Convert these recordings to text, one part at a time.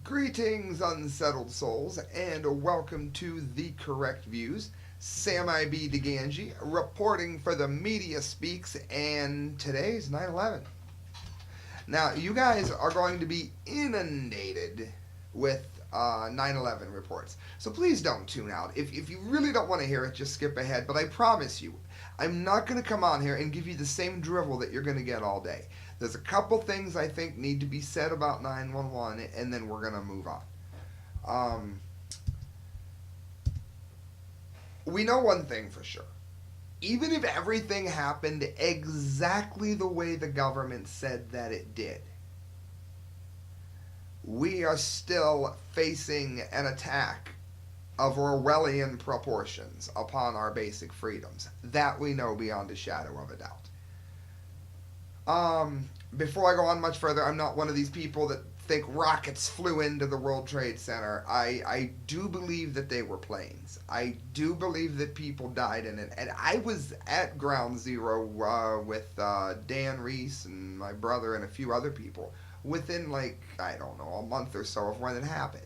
Greetings, unsettled souls, and welcome to The Correct Views. Sam I.B. DeGangi reporting for the Media Speaks, and today's 9/11. Now, you guys are going to be inundated with 9/11 reports, so please don't tune out. If you really don't want to hear it, just skip ahead, but I promise you, I'm not going to come on here and give you the same drivel that you're going to get all day. There's a couple things I think need to be said about 911, and then we're going to move on. We know one thing for sure. Even if everything happened exactly the way the government said that it did, we are still facing an attack of Orwellian proportions upon our basic freedoms. That we know beyond a shadow of a doubt. Before I go on much further, I'm not one of these people that think rockets flew into the World Trade Center. I do believe that they were planes. I do believe that people died in it. And I was at Ground Zero with Dan Reese and my brother and a few other people within, I don't know, a month or so of when it happened.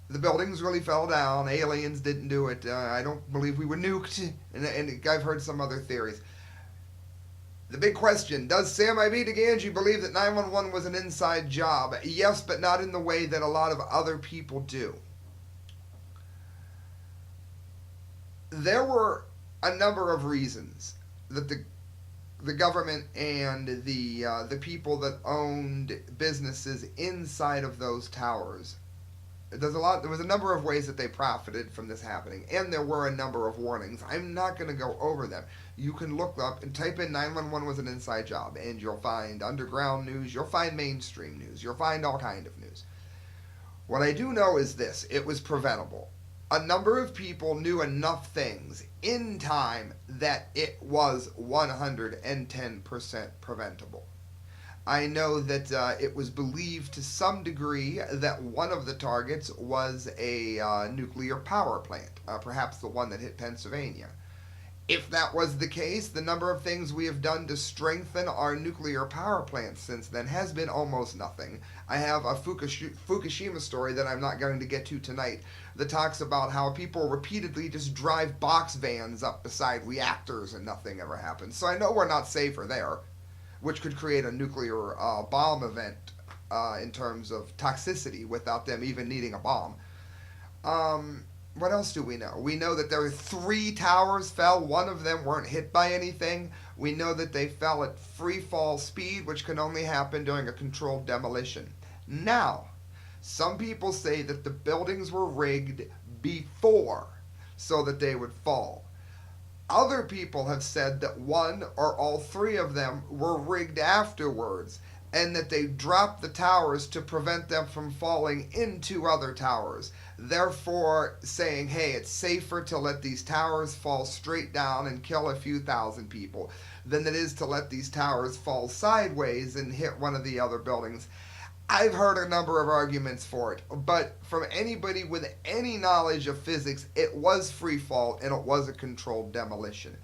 The buildings really fell down. Aliens didn't do it. I don't believe we were nuked. And I've heard some other theories. The big question, does Sam I.B. DeGangi believe that 911 was an inside job? Yes, but not in the way that a lot of other people do. There were a number of reasons that the government and the people that owned businesses inside of those towers, there was a number of ways that they profited from this happening, and there were a number of warnings. I'm not going to go over them. You can look up and type in 911 was an inside job, and you'll find underground news, you'll find mainstream news, you'll find all kind of news. What I do know is this: it was preventable. A number of people knew enough things in time that it was 110% preventable. I know that it was believed to some degree that one of the targets was a nuclear power plant, perhaps the one that hit Pennsylvania. If that was the case, the number of things we have done to strengthen our nuclear power plants since then has been almost nothing. I have a Fukushima story that I'm not going to get to tonight that talks about how people repeatedly just drive box vans up beside reactors and nothing ever happens. So I know we're not safer there, which could create a nuclear bomb event in terms of toxicity without them even needing a bomb. What else do we know? We know that there were 3 towers fell. One of them weren't hit by anything. We know that they fell at free fall speed, which can only happen during a controlled demolition. Now, some people say that the buildings were rigged before so that they would fall. Other people have said that one or all 3 of them were rigged afterwards, and that they dropped the towers to prevent them from falling into other towers, therefore saying, hey, it's safer to let these towers fall straight down and kill a few thousand people than it is to let these towers fall sideways and hit one of the other buildings. I've heard a number of arguments for it, but from anybody with any knowledge of physics, it was free fall and it was a controlled demolition.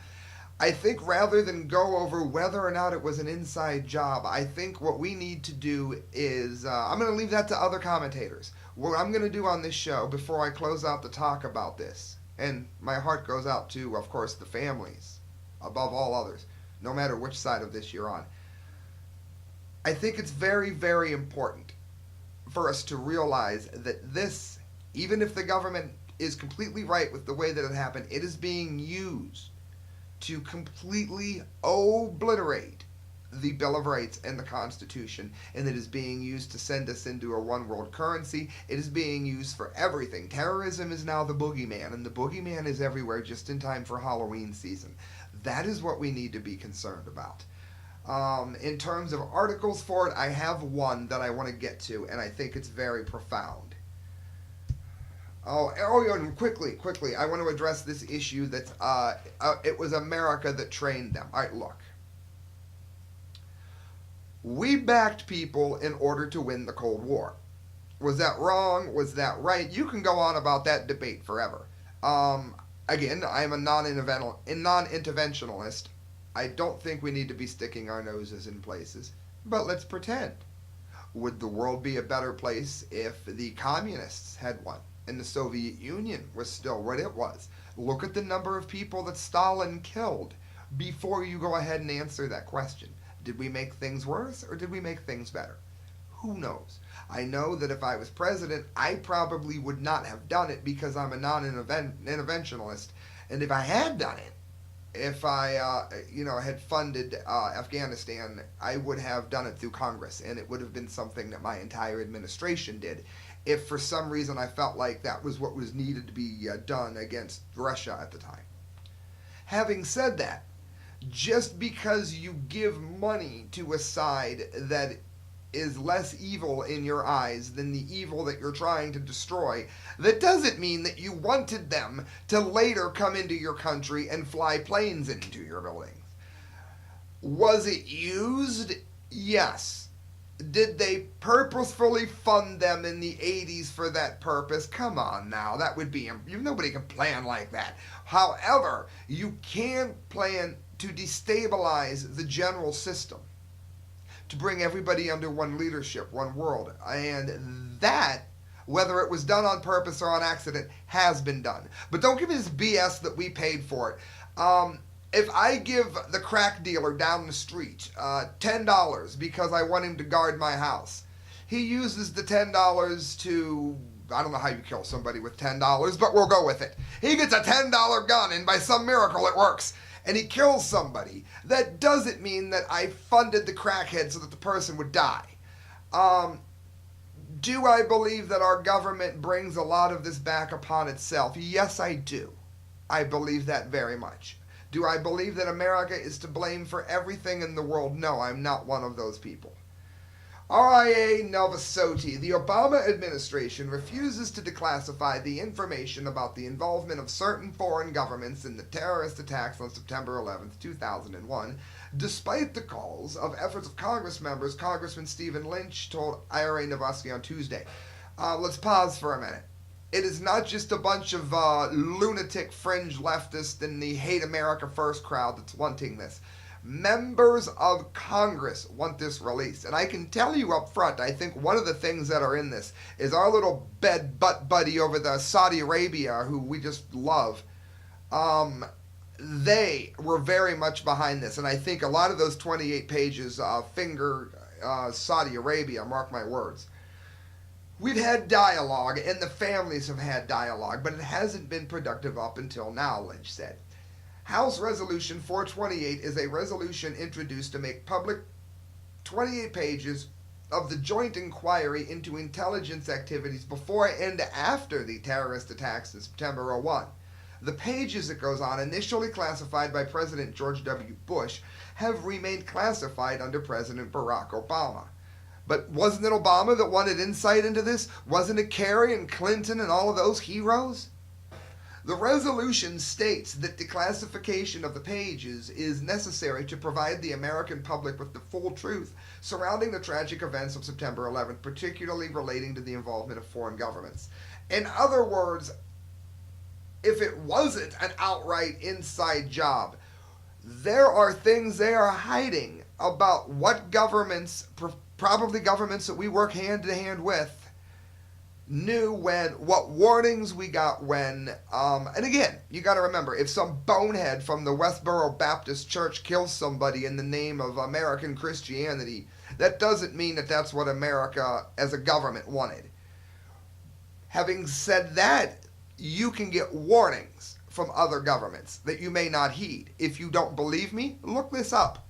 I think rather than go over whether or not it was an inside job, I think what we need to do is, I'm going to leave that to other commentators. What I'm going to do on this show before I close out the talk about this, and my heart goes out to, of course, the families, above all others, no matter which side of this you're on. I think it's very, very important for us to realize that this, even if the government is completely right with the way that it happened, it is being used to completely obliterate the Bill of Rights and the Constitution, and it is being used to send us into a one-world currency. It is being used for everything. Terrorism is now the boogeyman, and the boogeyman is everywhere just in time for Halloween season. That is what we need to be concerned about. In terms of articles for it, I have one that I want to get to, and I think it's very profound. And quickly, I want to address this issue that it was America that trained them. All right, look. We backed people in order to win the Cold War. Was that wrong? Was that right? You can go on about that debate forever. Again, I'm a non-interventionalist. I don't think we need to be sticking our noses in places, but let's pretend. Would the world be a better place if the communists had won and the Soviet Union was still what it was? Look at the number of people that Stalin killed before you go ahead and answer that question. Did we make things worse or did we make things better? Who knows? I know that if I was president, I probably would not have done it because I'm a non-interventionalist. And if I had done it, if I, had funded Afghanistan, I would have done it through Congress, and it would have been something that my entire administration did. If for some reason I felt like that was what was needed to be done against Russia at the time. Having said that, just because you give money to a side that is less evil in your eyes than the evil that you're trying to destroy, that doesn't mean that you wanted them to later come into your country and fly planes into your buildings. Was it used? Yes. Did they purposefully fund them in the 80s for that purpose? Come on now, that would be, nobody can plan like that. However, you can plan to destabilize the general system, to bring everybody under one leadership, one world. And that, whether it was done on purpose or on accident, has been done. But don't give me this BS that we paid for it. If I give the crack dealer down the street $10 because I want him to guard my house, he uses the $10 to, I don't know how you kill somebody with $10, but we'll go with it. He gets a $10 gun and by some miracle it works, and he kills somebody. That doesn't mean that I funded the crackhead so that the person would die. Do I believe that our government brings a lot of this back upon itself? Yes, I do. I believe that very much. Do I believe that America is to blame for everything in the world? No, I'm not one of those people. RIA Novosoti. The Obama administration refuses to declassify the information about the involvement of certain foreign governments in the terrorist attacks on September 11th, 2001, despite the calls of efforts of Congress members. Congressman Stephen Lynch told IRA Novosti on Tuesday. Let's pause for a minute. It is not just a bunch of lunatic fringe leftists in the Hate America First crowd that's wanting this. Members of Congress want this released. And I can tell you up front, I think one of the things that are in this is our little butt buddy over the Saudi Arabia, who we just love. They were very much behind this. And I think a lot of those 28 pages finger Saudi Arabia, mark my words. We've had dialogue, and the families have had dialogue, but it hasn't been productive up until now, Lynch said. House Resolution 428 is a resolution introduced to make public 28 pages of the joint inquiry into intelligence activities before and after the terrorist attacks in September 01. The pages, it goes on, initially classified by President George W. Bush, have remained classified under President Barack Obama. But wasn't it Obama that wanted insight into this? Wasn't it Kerry and Clinton and all of those heroes? The resolution states that declassification of the pages is necessary to provide the American public with the full truth surrounding the tragic events of September 11th, particularly relating to the involvement of foreign governments. In other words, if it wasn't an outright inside job, there are things they are hiding about what governments, probably governments that we work hand to hand with, knew when, what warnings we got when, and again, you got to remember, if some bonehead from the Westboro Baptist Church kills somebody in the name of American Christianity, that doesn't mean that that's what America as a government wanted. Having said that, you can get warnings from other governments that you may not heed. If you don't believe me, look this up.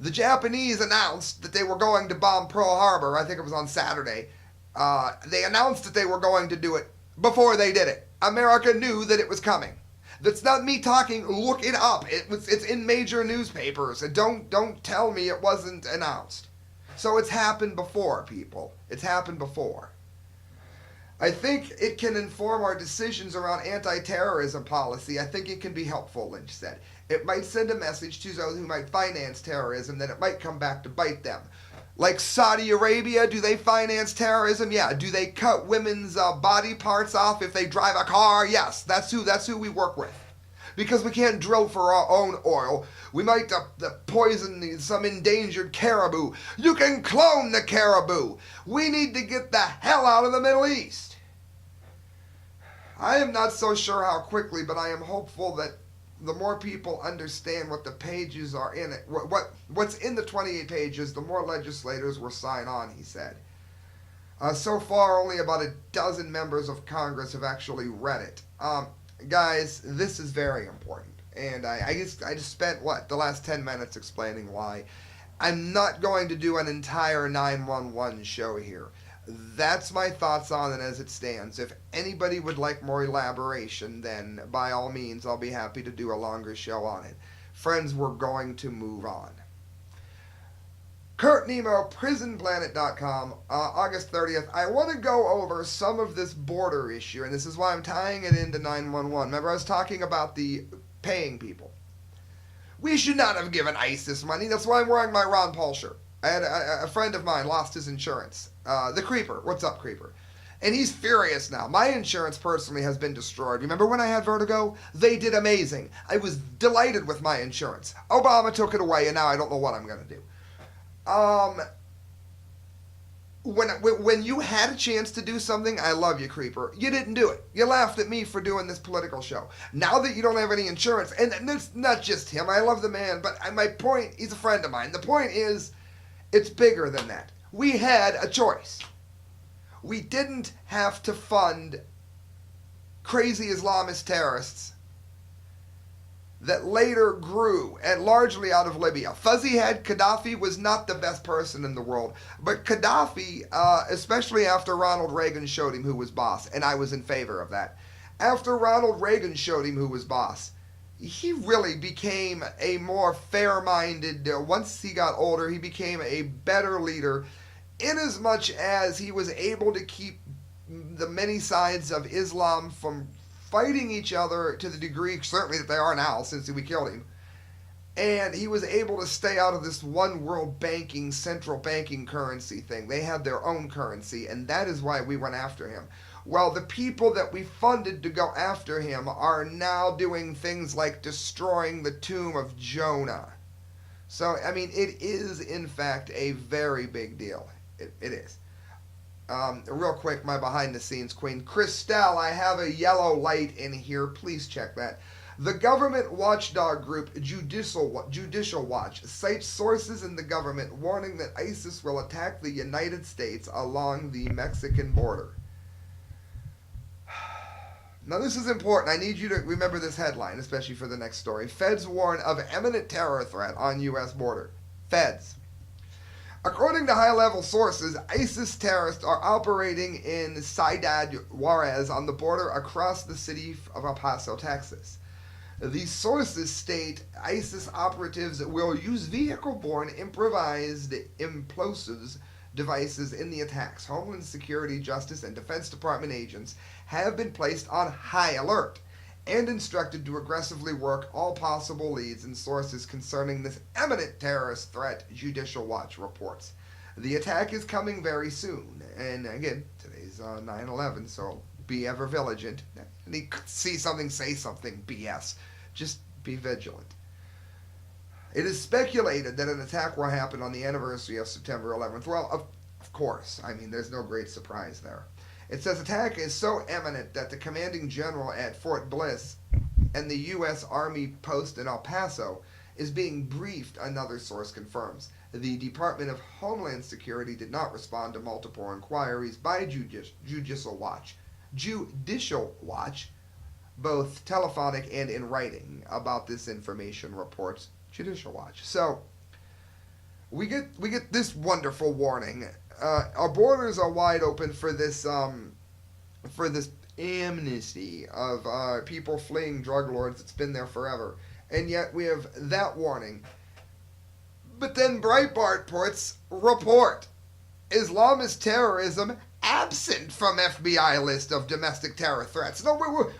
The Japanese announced that they were going to bomb Pearl Harbor. I think it was on Saturday. They announced that they were going to do it before they did it. America knew that it was coming. That's not me talking. Look it up. It's in major newspapers. And don't tell me it wasn't announced. So it's happened before, people. It's happened before. I think it can inform our decisions around anti-terrorism policy. I think it can be helpful, Lynch said. It might send a message to those who might finance terrorism that it might come back to bite them. Like Saudi Arabia, do they finance terrorism? Yeah. Do they cut women's body parts off if they drive a car? Yes. That's who we work with. because we can't drill for our own oil. We might poison some endangered caribou. You can clone the caribou. We need to get the hell out of the Middle East. I am not so sure how quickly, but I am hopeful that the more people understand what the pages are in it, what's in the 28 pages, the more legislators will sign on, he said. So far, only about a dozen members of Congress have actually read it. Guys, this is very important. And I just spent, the last 10 minutes explaining why. I'm not going to do an entire 911 show here. That's my thoughts on it as it stands. If anybody would like more elaboration, then by all means, I'll be happy to do a longer show on it. Friends, we're going to move on. Kurt Nemo, PrisonPlanet.com, August 30th. I want to go over some of this border issue, and this is why I'm tying it into 911. Remember, I was talking about the paying people. We should not have given ISIS money. That's why I'm wearing my Ron Paul shirt. I had a friend of mine lost his insurance. The Creeper. What's up, Creeper? And he's furious now. My insurance personally has been destroyed. Remember when I had vertigo? They did amazing. I was delighted with my insurance. Obama took it away, and now I don't know what I'm going to do. When you had a chance to do something, I love you, Creeper. You didn't do it. You laughed at me for doing this political show. Now that you don't have any insurance, and it's not just him. I love the man, but my point, he's a friend of mine. The point is, it's bigger than that. We had a choice. We didn't have to fund crazy Islamist terrorists that later grew, and largely out of Libya. Fuzzy-head Gaddafi was not the best person in the world, but Gaddafi, especially after Ronald Reagan showed him who was boss, and I was in favor of that. After Ronald Reagan showed him who was boss, he really became a more fair-minded, once he got older, he became a better leader, inasmuch as he was able to keep the many sides of Islam from fighting each other to the degree, certainly, that they are now, since we killed him. And he was able to stay out of this one world banking, central banking currency thing. They had their own currency, and that is why we went after him. Well, the people that we funded to go after him are now doing things like destroying the tomb of Jonah. So, I mean, it is, in fact, a very big deal. It is. Real quick, my behind-the-scenes queen. Christelle, I have a yellow light in here. Please check that. The government watchdog group Judicial Watch cites sources in the government warning that ISIS will attack the United States along the Mexican border. Now, this is important. I need you to remember this headline, especially for the next story. Feds warn of imminent terror threat on U.S. border. Feds. According to high-level sources, ISIS terrorists are operating in Ciudad Juarez on the border across the city of El Paso, Texas. These sources state ISIS operatives will use vehicle-borne improvised implosives devices in the attacks. Homeland Security, Justice, and Defense Department agents have been placed on high alert and instructed to aggressively work all possible leads and sources concerning this imminent terrorist threat, Judicial Watch reports. The attack is coming very soon. And again, today's 9/11, so be ever vigilant. See something, say something, BS. Just be vigilant. It is speculated that an attack will happen on the anniversary of September 11th. Well, of course. I mean, there's no great surprise there. It says attack is so imminent that the commanding general at Fort Bliss and the U.S. Army post in El Paso is being briefed, another source confirms. The Department of Homeland Security did not respond to multiple inquiries by Judicial Watch, both telephonic and in writing, about this information, reports Judicial Watch. So we get this wonderful warning. Our borders are wide open for this amnesty of people fleeing drug lords. It's been there forever, and yet we have that warning. But then Breitbart report Islamist terrorism absent from FBI list of domestic terror threats. No,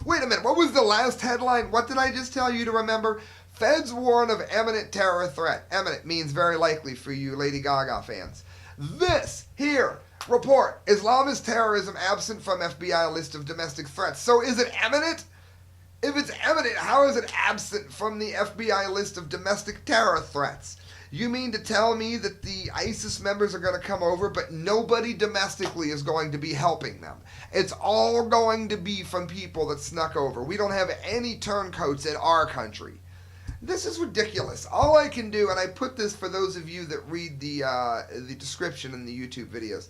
wait a minute. What was the last headline? What did I just tell you to remember? Feds warn of imminent terror threat. Imminent means very likely for you Lady Gaga fans. This here report, Islamist terrorism absent from FBI list of domestic threats. So is it imminent? If it's evident, how is it absent from the FBI list of domestic terror threats? You mean to tell me that the ISIS members are going to come over, but nobody domestically is going to be helping them? It's all going to be from people that snuck over. We don't have any turncoats in our country. This is ridiculous. All I can do, and I put this for those of you that read the description in the YouTube videos,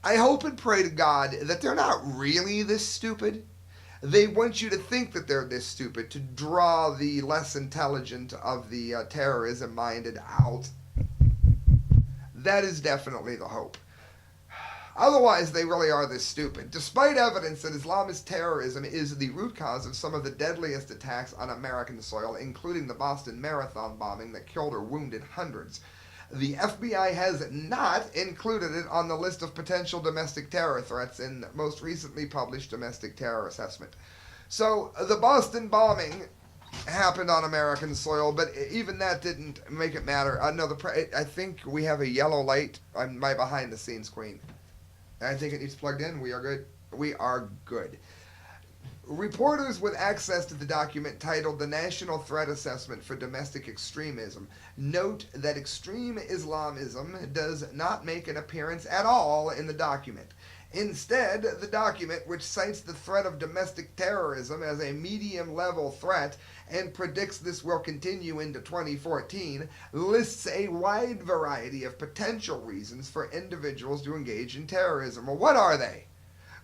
I hope and pray to God that they're not really this stupid. They want you to think that they're this stupid to draw the less intelligent of the terrorism-minded out. That is definitely the hope. Otherwise, they really are this stupid. Despite evidence that Islamist terrorism is the root cause of some of the deadliest attacks on American soil, including the Boston Marathon bombing that killed or wounded hundreds, the FBI has not included it on the list of potential domestic terror threats in the most recently published domestic terror assessment. So the Boston bombing happened on American soil, but even that didn't make it matter. I think we have a yellow light on my behind-the-scenes screen. I think it needs plugged in. We are good. We are good. Reporters with access to the document titled The National Threat Assessment for Domestic Extremism note that extreme Islamism does not make an appearance at all in the document. Instead, the document, which cites the threat of domestic terrorism as a medium-level threat and predicts this will continue into 2014, lists a wide variety of potential reasons for individuals to engage in terrorism. Well, what are they?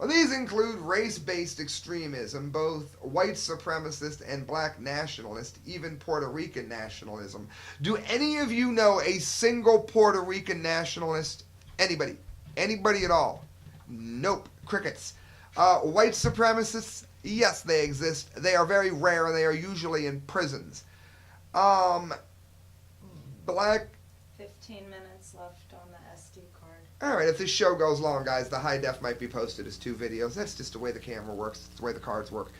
Well, these include race-based extremism, both white supremacist and black nationalist, even Puerto Rican nationalism. Do any of you know a single Puerto Rican nationalist? Anybody? Anybody at all? Nope. Crickets. White supremacists? Yes, they exist. They are very rare, and they are usually in prisons. Black... 15 minutes left on the SD card. Alright, if this show goes long, guys, the high def might be posted as 2 videos. That's just the way the camera works. It's the way the cards work.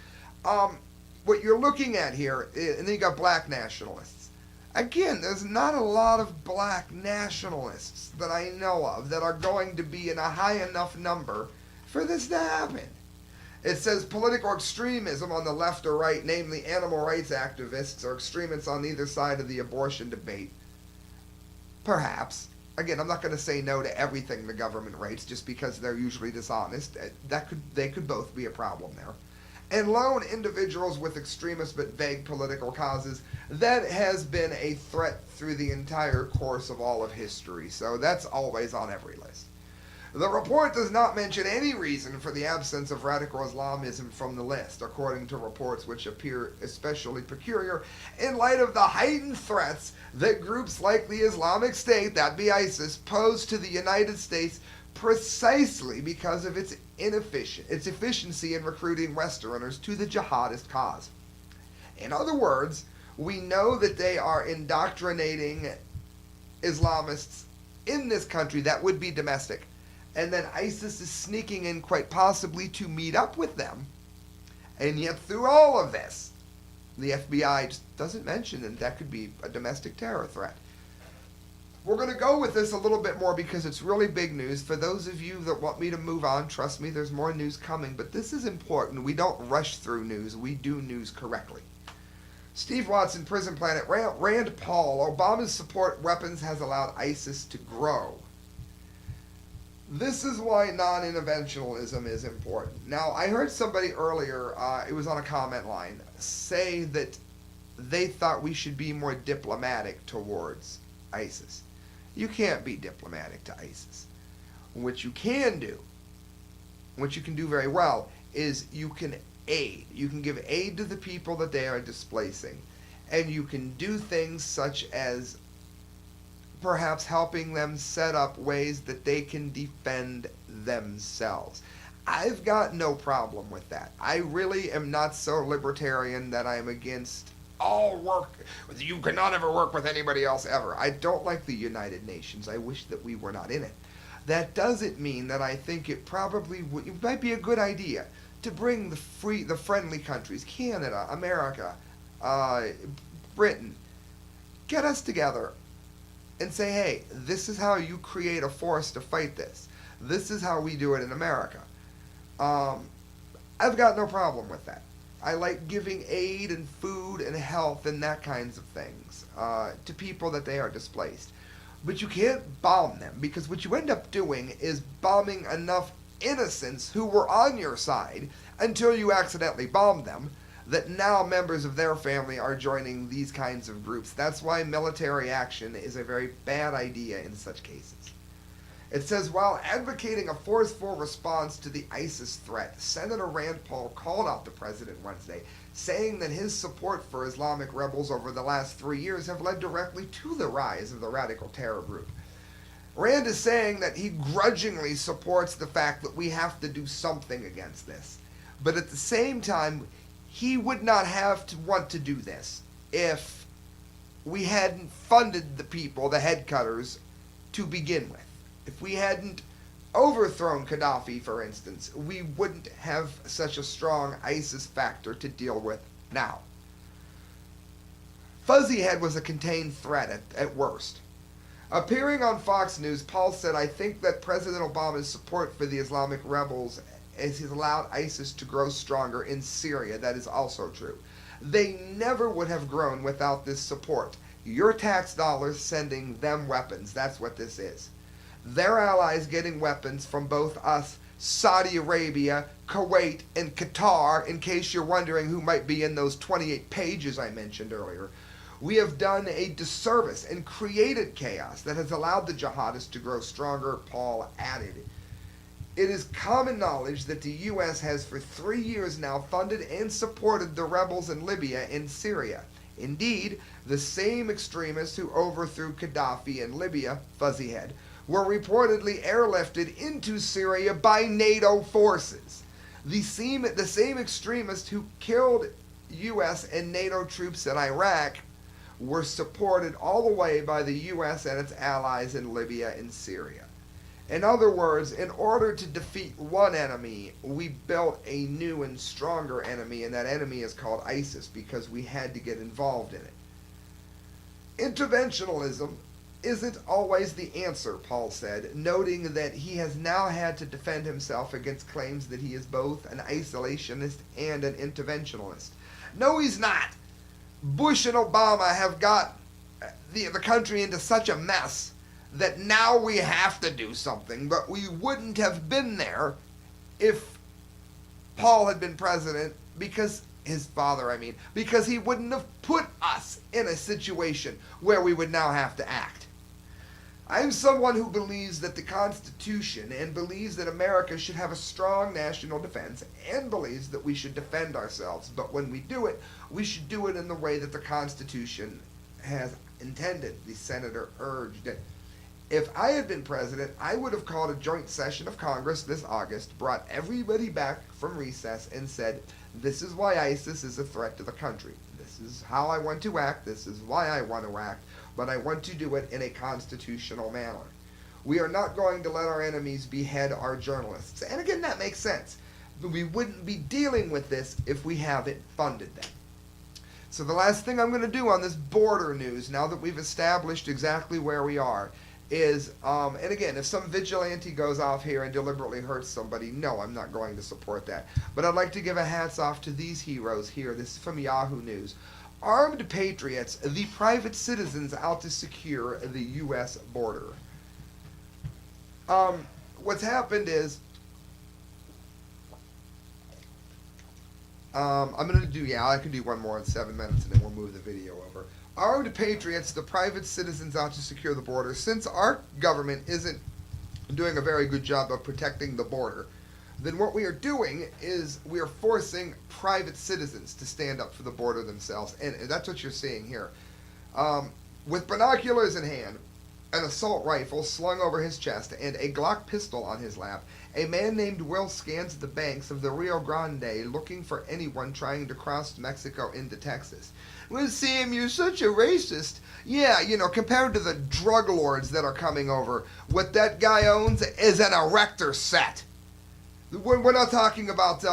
What you're looking at here, and then you got black nationalists. Again, there's not a lot of black nationalists that I know of that are going to be in a high enough number for this to happen. It says political extremism on the left or right, namely animal rights activists or extremists on either side of the abortion debate. Perhaps. Again, I'm not going to say no to everything the government writes just because they're usually dishonest. They could both be a problem there. And lone individuals with extremist but vague political causes, that has been a threat through the entire course of all of history. So that's always on every list. The report does not mention any reason for the absence of radical Islamism from the list, according to reports which appear especially peculiar in light of the heightened threats that groups like the Islamic State, that be ISIS, pose to the United States precisely because of its efficiency in recruiting Westerners to the jihadist cause. In other words, we know that they are indoctrinating Islamists in this country that would be domestic. And then ISIS is sneaking in quite possibly to meet up with them. And yet through all of this, the FBI just doesn't mention that could be a domestic terror threat. We're going to go with this a little bit more because it's really big news. For those of you that want me to move on, trust me, there's more news coming. But this is important. We don't rush through news. We do news correctly. Steve Watson, Prison Planet. Rand Paul, Obama's support weapons has allowed ISIS to grow. This is why non-interventionism is important. Now, I heard somebody earlier, it was on a comment line, say that they thought we should be more diplomatic towards ISIS. You can't be diplomatic to ISIS. What you can do, what you can do very well, is you can aid. You can give aid to the people that they are displacing. And you can do things such as perhaps helping them set up ways that they can defend themselves. I've got no problem with that. I really am not so libertarian that I'm against all work. You cannot ever work with anybody else ever. I don't like the United Nations. I wish that we were not in it. That doesn't mean that I think it might be a good idea to bring the friendly countries, Canada, America, Britain, get us together and say, hey, this is how you create a force to fight this. This is how we do it in America. I've got no problem with that. I like giving aid and food and health and that kinds of things to people that they are displaced. But you can't bomb them, because what you end up doing is bombing enough innocents who were on your side until you accidentally bomb them, that now members of their family are joining these kinds of groups. That's why military action is a very bad idea in such cases. It says, while advocating a forceful response to the ISIS threat, Senator Rand Paul called out the president Wednesday, saying that his support for Islamic rebels over the last 3 years have led directly to the rise of the radical terror group. Rand is saying that he grudgingly supports the fact that we have to do something against this. But at the same time, he would not have to want to do this if we hadn't funded the people, the headcutters, to begin with. If we hadn't overthrown Gaddafi, for instance, we wouldn't have such a strong ISIS factor to deal with now. Fuzzyhead was a contained threat at worst. Appearing on Fox News, Paul said, I think that President Obama's support for the Islamic rebels has allowed ISIS to grow stronger in Syria. That is also true. They never would have grown without this support. Your tax dollars sending them weapons. That's what this is. Their allies getting weapons from both us, Saudi Arabia, Kuwait, and Qatar, in case you're wondering who might be in those 28 pages I mentioned earlier. We have done a disservice and created chaos that has allowed the jihadists to grow stronger, Paul added. It is common knowledge that the U.S. has for 3 years now funded and supported the rebels in Libya and Syria. Indeed, the same extremists who overthrew Gaddafi in Libya, Fuzzyhead, were reportedly airlifted into Syria by NATO forces. The same extremists who killed U.S. and NATO troops in Iraq were supported all the way by the U.S. and its allies in Libya and Syria. In other words, in order to defeat one enemy, we built a new and stronger enemy, and that enemy is called ISIS, because we had to get involved in it. Interventionism isn't always the answer, Paul said, noting that he has now had to defend himself against claims that he is both an isolationist and an interventionalist. No, he's not. Bush and Obama have got the country into such a mess that now we have to do something, but we wouldn't have been there if Paul had been president, because his father, because he wouldn't have put us in a situation where we would now have to act. I'm someone who believes that the Constitution, and believes that America should have a strong national defense, and believes that we should defend ourselves. But when we do it, we should do it in the way that the Constitution has intended, the senator urged. If I had been president, I would have called a joint session of Congress this August, brought everybody back from recess, and said, this is why ISIS is a threat to the country. This is how I want to act. This is why I want to act. But I want to do it in a constitutional manner. We are not going to let our enemies behead our journalists. And again, that makes sense. But we wouldn't be dealing with this if we haven't funded them. So the last thing I'm going to do on this border news, now that we've established exactly where we are, is, and again, if some vigilante goes off here and deliberately hurts somebody, no, I'm not going to support that. But I'd like to give a hats off to these heroes here. This is from Yahoo News. Armed patriots, the private citizens out to secure the U.S. border. What's happened is, I'm going to do, I can do one more in 7 minutes and then we'll move the video over. Armed patriots, the private citizens out to secure the border. Since our government isn't doing a very good job of protecting the border, then what we are doing is we are forcing private citizens to stand up for the border themselves. And that's what you're seeing here. With binoculars in hand, an assault rifle slung over his chest, and a Glock pistol on his lap, a man named Will scans the banks of the Rio Grande looking for anyone trying to cross Mexico into Texas. Well, Sam, you're such a racist. Yeah, compared to the drug lords that are coming over, what that guy owns is an erector set. We're not talking about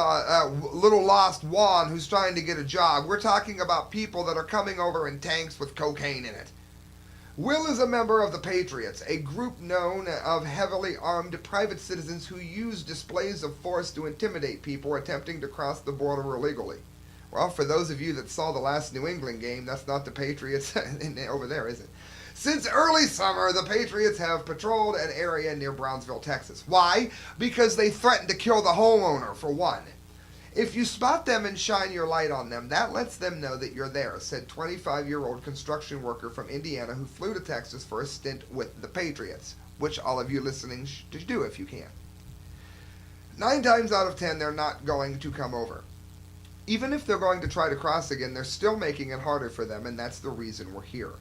little lost Juan who's trying to get a job. We're talking about people that are coming over in tanks with cocaine in it. Will is a member of the Patriots, a group known of heavily armed private citizens who use displays of force to intimidate people attempting to cross the border illegally. Well, for those of you that saw the last New England game, that's not the Patriots over there, is it? Since early summer, the Patriots have patrolled an area near Brownsville, Texas. Why? Because they threatened to kill the homeowner, for one. If you spot them and shine your light on them, that lets them know that you're there, said 25-year-old construction worker from Indiana who flew to Texas for a stint with the Patriots, which all of you listening should do if you can. 9 times out of 10, they're not going to come over. Even if they're going to try to cross again, they're still making it harder for them, and that's the reason we're here.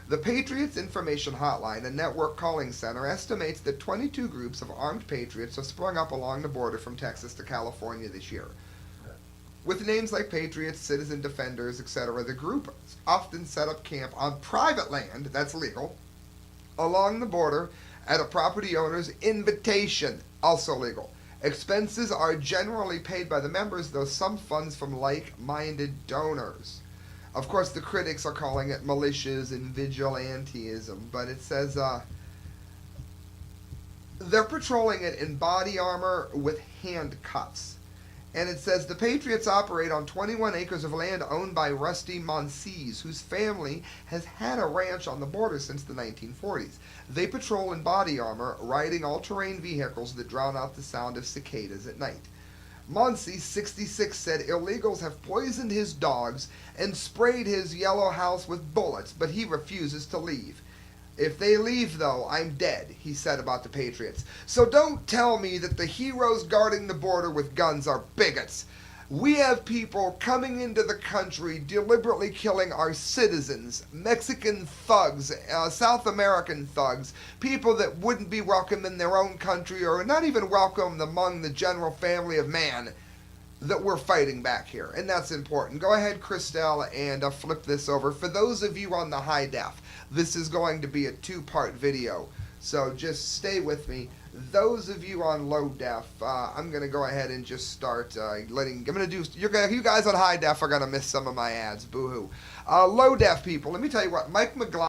The Patriots Information Hotline, a network calling center, estimates that 22 groups of armed patriots have sprung up along the border from Texas to California this year. With names like Patriots, Citizen Defenders, etc., the group often set up camp on private land, that's legal, along the border at a property owner's invitation, also legal. Expenses are generally paid by the members, though some funds from like-minded donors. Of course, the critics are calling it militias and vigilantism, but it says they're patrolling it in body armor with handcuffs. And it says the Patriots operate on 21 acres of land owned by Rusty Monsees, whose family has had a ranch on the border since the 1940s. They patrol in body armor, riding all-terrain vehicles that drown out the sound of cicadas at night. Monsey, 66, said illegals have poisoned his dogs and sprayed his yellow house with bullets, but he refuses to leave. If they leave, though, I'm dead, he said about the Patriots. So don't tell me that the heroes guarding the border with guns are bigots. We have people coming into the country deliberately killing our citizens, Mexican thugs, South American thugs, people that wouldn't be welcome in their own country or not even welcome among the general family of man, that we're fighting back here. And that's important. Go ahead, Christelle, and flip this over. For those of you on the high def, this is going to be a 2-part video, so just stay with me. Those of you on low def, I'm going to go ahead and just start you guys on high def are going to miss some of my ads, boo-hoo. Low def people, let me tell you what, Mike McGlone